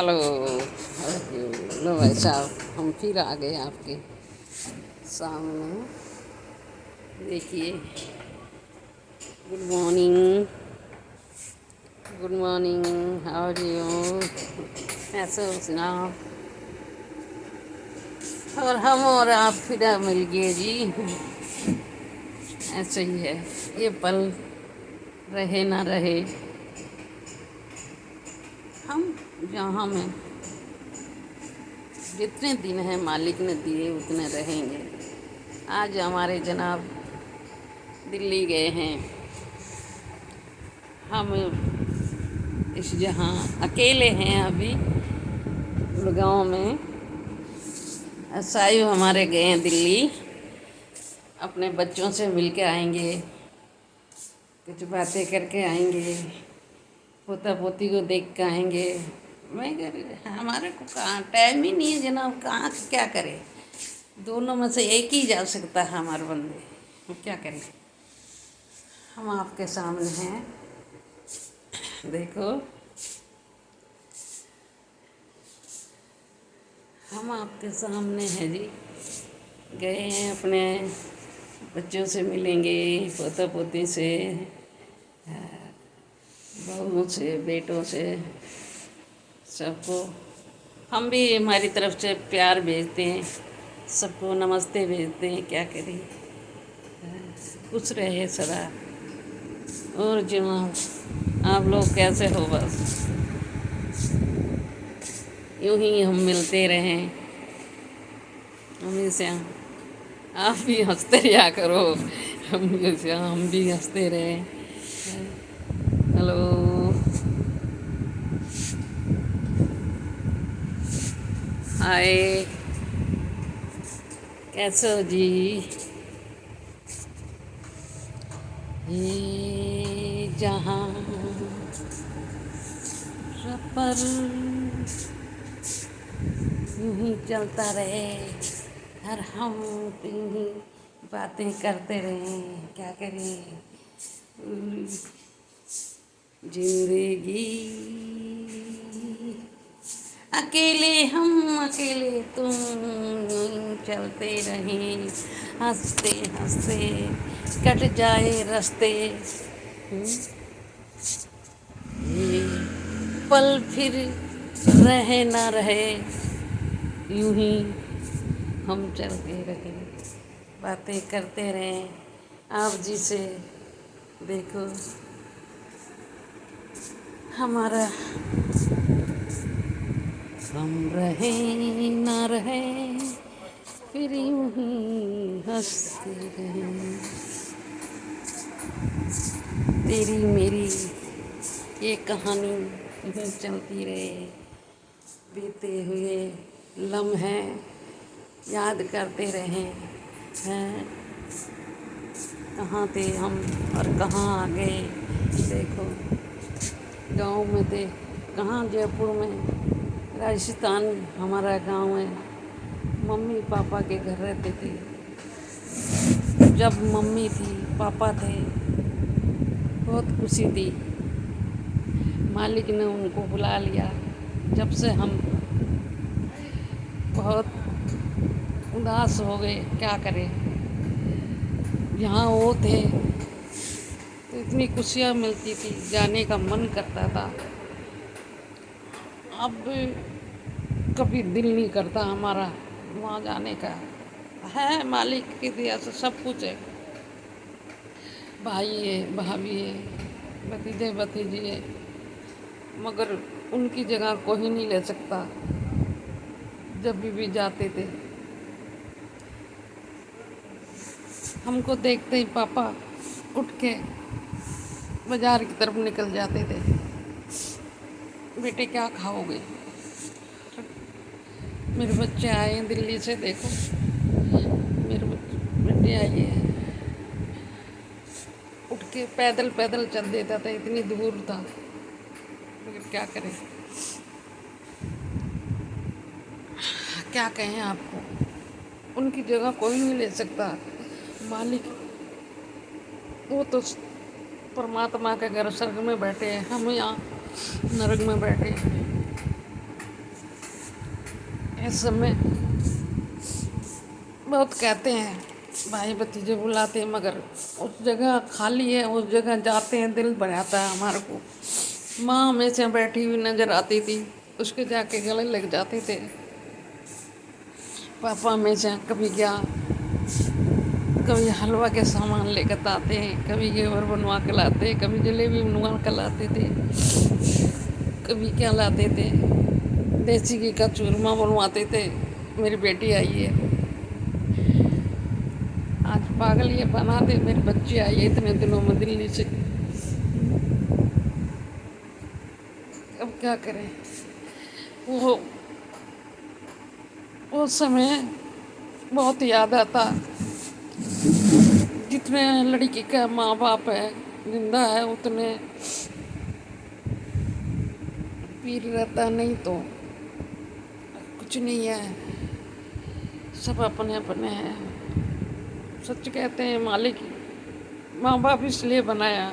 Hello. लो भाई साहब, हम फिर आ गए आपके सामने। देखिए, good morning. Good morning, how are you? कैसे हो सुनाओ? और हम और आप फिर मिल गए जी। ऐसे ही है, ये पल रहे ना रहे। हम जहाँ में जितने दिन हैं मालिक ने दिए उतने रहेंगे। आज हमारे जनाब दिल्ली गए हैं। हम इस जहाँ अकेले हैं अभी गुड़गांव में। सायु हमारे गए हैं दिल्ली, अपने बच्चों से मिल के आएंगे, कुछ बातें करके आएंगे, पोता पोती को देख के आएंगे। मैं कह रही हमारे को कहाँ टाइम ही नहीं है जनाब, कहाँ क्या करें। दोनों में से एक ही जा सकता है हमारे बंदे, हम क्या करें। हम आपके सामने हैं, देखो। हम आपके सामने हैं जी। गए हैं, अपने बच्चों से मिलेंगे, पोता पोती से, बहुओं से, बेटों से, सबको। हम भी हमारी तरफ से प्यार भेजते हैं, सबको नमस्ते भेजते हैं। क्या करें, खुश रहे सदा। और जनाब आप लोग कैसे हो? बस यूं ही हम मिलते रहें हमेशा। आप भी हंसते रहा करो, हम भी हंसते रहें। हेलो, हाय, कैसे हो जी? ये जहाँ पर यूं ही चलता रहे, हर हम यूं ही बातें करते रहें। क्या करें, जिंदगी अकेले हम अकेले तुम, यूं चलते रहें, हंसते हंसते कट जाए रास्ते। ये पल फिर रहे ना रहे, यूं ही हम चलते रहे, बातें करते रहें आप जी से। देखो हमारा हम रहे ना रहे, फिर यूं ही हंसते रहें। तेरी मेरी ये कहानी यूं चलती रहे, बीते हुए लम्हे याद करते रहें। हैं कहाँ थे हम और कहाँ आ गए। देखो, गांव में थे, कहाँ जयपुर में, राजस्थान हमारा गांव है। मम्मी पापा के घर रहते थे। जब मम्मी थी पापा थे, बहुत खुशी थी। मालिक ने उनको बुला लिया। जब से हम बहुत उदास हो गए, क्या करें। यहाँ वो थे तो इतनी खुशियाँ मिलती थी, जाने का मन करता था। अब कभी दिल नहीं करता हमारा वहाँ जाने का। है मालिक की दया से सब कुछ है, भाई है, भाभी है, भतीजे भतीजी है, मगर उनकी जगह कोई नहीं ले सकता। जब भी जाते थे, हमको देखते ही पापा उठ के बाजार की तरफ निकल जाते थे। बेटे क्या खाओगे? मेरे बच्चे आए हैं दिल्ली से, देखो मेरे बेटे आए हैं। उठ के पैदल पैदल चल देता था, इतनी दूर था, मगर क्या करें, क्या कहें आपको। उनकी जगह कोई नहीं ले सकता। मालिक वो तो परमात्मा के घर स्वर्ग में बैठे हैं, हम यहाँ नरक में बैठे हैं। اس سمے بہت کہتے ہیں بھائی بھتیجے بلاتے ہیں، مگر اس جگہ خالی ہے، اس جگہ جاتے ہیں دل بھر آتا ہے ہمارے کو۔ ماں ہمیشہ بیٹھی ہوئی نظر آتی تھی، اس کے جا کے گلے لگ جاتے تھے۔ پاپا ہمیشہ کبھی کیا، کبھی حلوہ کے سامان لے کر آتے ہیں، کبھی گھیور بنوا کے لاتے، کبھی جلیبی بنوا کے لاتے تھے، کبھی کیا لاتے تھے، دیسی گھی کا چورمہ بنواتے تھے۔ میری بیٹی آئی ہے آج، پاگل یہ بنا دے، میری بچی آئی ہے اتنے دنوں میں دلی سے، اب کیا کریں۔ وہ سمے بہت یاد آتا، جتنے لڑکی کا ماں باپ ہے زندہ ہے اتنے پیر رہتا، نہیں تو کچھ نہیں ہے، سب اپنے اپنے ہیں۔ سچ کہتے ہیں مالک ماں باپ اس لیے بنایا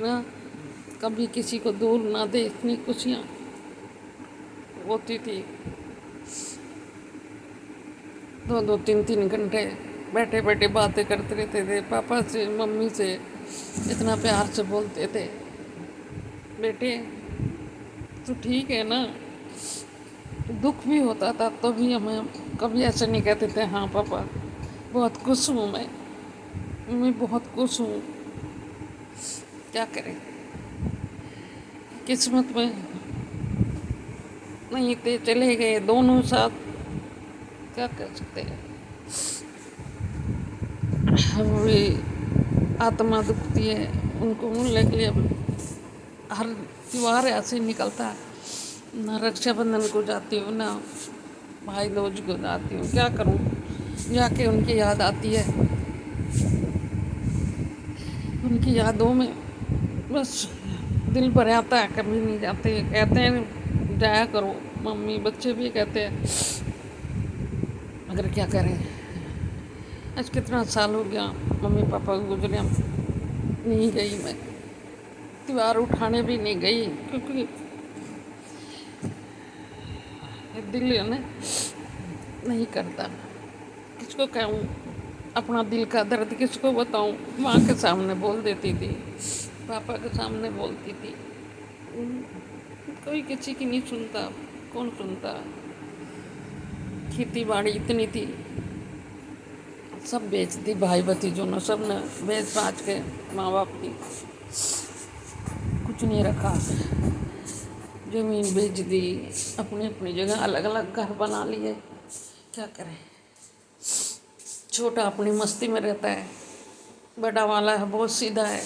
نا، کبھی کسی کو دور نہ دے، اتنی خوشیاں ہوتی تھی۔ 2-2 3-3 گھنٹے بیٹھے بیٹھے باتیں کرتے رہتے تھے، پاپا سے ممی سے اتنا پیار سے بولتے تھے، بیٹے تو ٹھیک ہے نا۔ دکھ بھی ہوتا تھا تو بھی ہمیں کبھی ایسے نہیں کہتے تھے ہاں پاپا بہت خوش ہوں میں بہت خوش ہوں۔ کیا کریں، قسمت میں نہیں تھے، چلے گئے دونوں ساتھ، کیا کر سکتے ہیں۔ ہماری آتما دکھتی ہے ان کو ملنے کے لیے، ہر تیوہار ایسے ہی نکلتا ہے، نہ رکشا بندھن کو جاتی ہوں، نہ بھائی دوج کو جاتی ہوں، کیا کروں، جا کے ان کی یاد آتی ہے، ان کی یادوں میں بس دل بھر آتا ہے، کبھی نہیں جاتے، کہتے ہیں جایا کرو، ممی بچے بھی کہتے ہیں، مگر کیا کریں، آج کتنا سال ہو گیا ممی پاپا کو گزرے، نہیں گئی میں تیوہار اٹھانے بھی نہیں گئی، کیونکہ دل ہے نا نہیں کرتا، کس کو کہوں اپنا دل کا درد، کس کو بتاؤں، ماں کے سامنے بول دیتی تھی، پاپا کے سامنے بولتی تھی، کوئی کسی کی نہیں سنتا، کون سنتا، کھیتی باڑی اتنی تھی، سب بیچ دی، بھائی بھتیجوں نے سب نے بیچ باچ کے، ماں باپ کی کچھ نہیں رکھا، زمین بیچ دی، اپنی اپنی جگہ الگ الگ گھر بنا لیے، کیا کریں۔ چھوٹا اپنی مستی میں رہتا ہے، بڑا والا ہے بہت سیدھا ہے،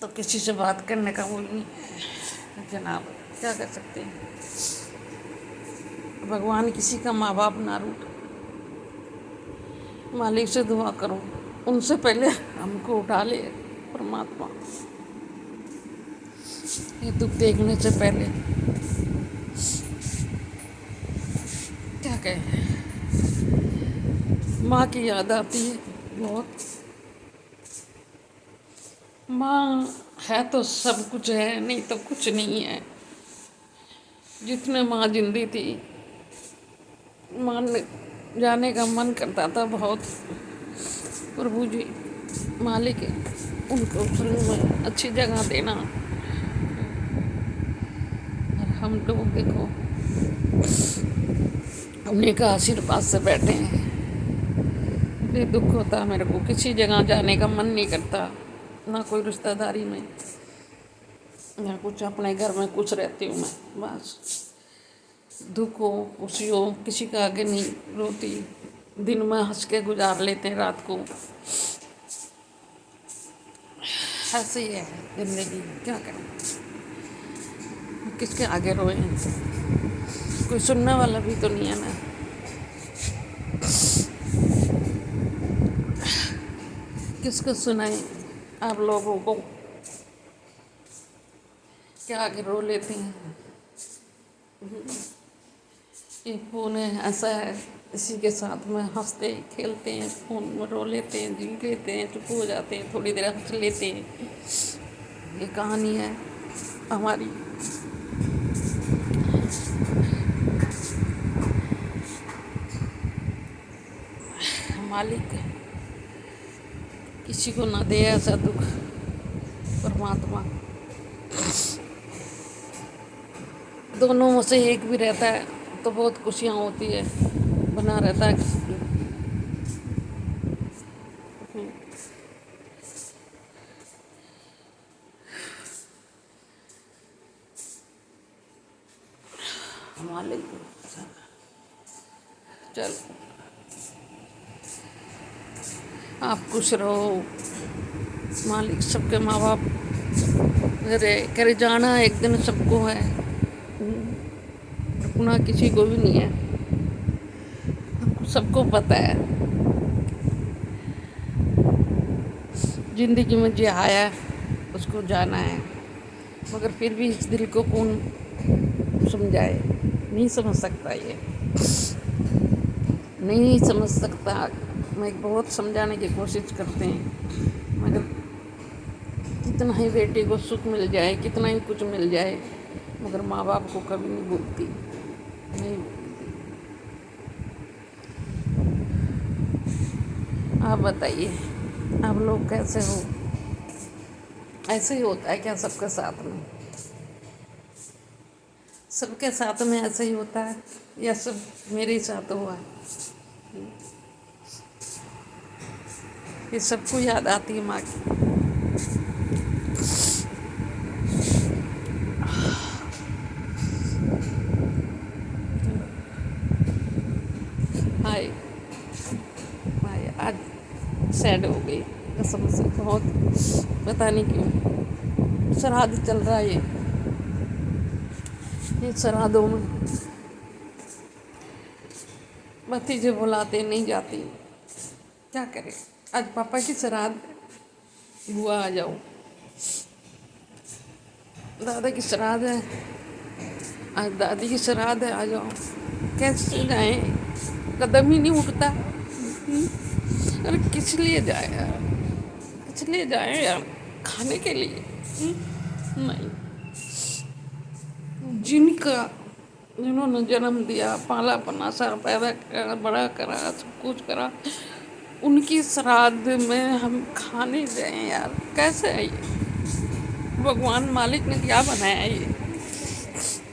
تو کسی سے بات کرنے کا وہ نہیں ہے جناب، کیا کر سکتے ہیں۔ بھگوان کسی کا ماں باپ نہ روٹھے، مالک سے دعا کرو ان سے پہلے ہم کو اٹھا لے پرماتما، یہ دکھ دیکھنے سے پہلے، کیا کہیں۔ ماں کی یاد آتی ہے بہت، ماں ہے تو سب کچھ ہے، نہیں تو کچھ نہیں ہے۔ جتنے ماں زندہ تھی، ماں جانے کا من کرتا تھا بہت، پربھو جی مالک ان کو سرگ میں اچھی جگہ دینا، اور ہم لوگ دیکھو انہیں کا آشیرواد سے بیٹھے ہیں، یہ دکھ ہوتا ہے میرے کو، کسی جگہ جانے کا من نہیں کرتا، نہ کوئی رشتہ داری میں، نہ کچھ، اپنے گھر میں کچھ رہتی ہوں میں، بس دکھ ہو خوشی ہو کسی کا آگے نہیں روتی، دن میں ہنس کے گزار لیتے ہیں، رات کو ایسے ہی ہے زندگی، کیا کریں، کس کے آگے روئیں، کوئی سننے والا بھی تو نہیں ہے نا، کس کو سنائیں آپ لوگوں کو، کیا آگے رو لیتے ہیں۔ یہ فون ہے ایسا ہے، اسی کے ساتھ میں ہنستے کھیلتے ہیں، فون میں رو لیتے ہیں، جی لیتے ہیں، چپ ہو جاتے ہیں، تھوڑی دیر ہنس لیتے ہیں، یہ کہانی ہے ہماری۔ मालिक किसी को ना दे ऐसा दुख, परमात्मा। दोनों में से एक भी रहता है तो बहुत खुशियाँ होती है, बना रहता है मालिक। चल आप खुश रहो, मालिक सबके माँ बाप करे करे जाना एक दिन सबको है, रुकना किसी को भी नहीं है, सबको पता है। जिंदगी में जो आया उसको जाना है, मगर फिर भी इस दिल को कौन समझाए, नहीं समझ सकता, ये नहीं समझ सकता। मैं बहुत समझाने की कोशिश करते हैं, मगर कितना ही बेटे को सुख मिल जाए, कितना ही कुछ मिल जाए, मगर माँ बाप को कभी नहीं भूलती, नहीं भूलती। आप बताइए, आप लोग कैसे हो? ऐसे ही होता है क्या सबके साथ में? सबके साथ में ऐसे ही होता है या सब मेरे ही साथ हुआ है? ये सबको याद आती है माँ की। हाय हाय, आज सैड हो गई कसम से बहुत, पता नहीं क्यों। श्राद्ध चल रहा है, ये श्राद्धों में भतीजे बुलाते नहीं जाती, क्या करें। आज पापा की श्राद्ध, बुआ आ जाओ, दादा की श्राद्ध है, आज दादी की श्राद्ध है, आ जाओ। कैसे जाए, कदम ही नहीं उठता। अरे किस लिए जाए यार, किस लिए जाए यार, खाने के लिए? नहीं, जिन्होंने जन्म दिया, पाला पनासा, पैदा करा, बड़ा करा, सब कुछ करा, उनकी श्राद्ध में हम खाने जाएं यार, कैसे है ये? भगवान मालिक ने क्या बनाया है ये,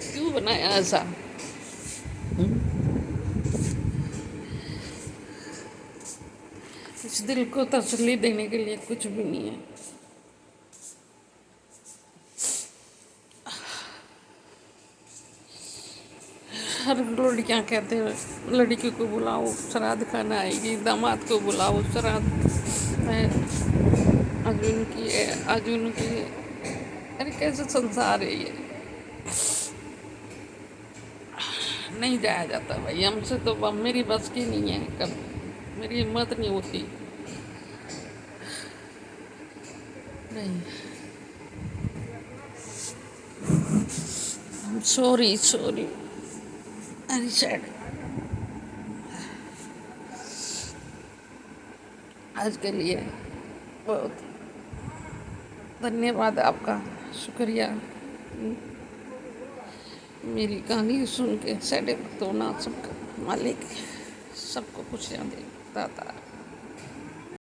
क्यों बनाया ऐसा? इस दिल को तसल्ली देने के लिए कुछ भी नहीं है। हर लड़कियाँ कहते हैं लड़की को बुलाओ श्राद्ध खाना आएगी, दामाद को बुलाओ श्राद्ध है, अर्जुन की है, अर्जुन की है। अरे कैसे संसार है ये, नहीं जाया जाता भाई हमसे, तो मेरी बस की नहीं है, कब मेरी हिम्मत नहीं होती। नहीं, सॉरी सॉरी, अरे सैड। आज के लिए बहुत धन्यवाद आपका, शुक्रिया। मेरी कहानी सुन के सैड मत होना, सबका मालिक सबको खुशियाँ दे दाता।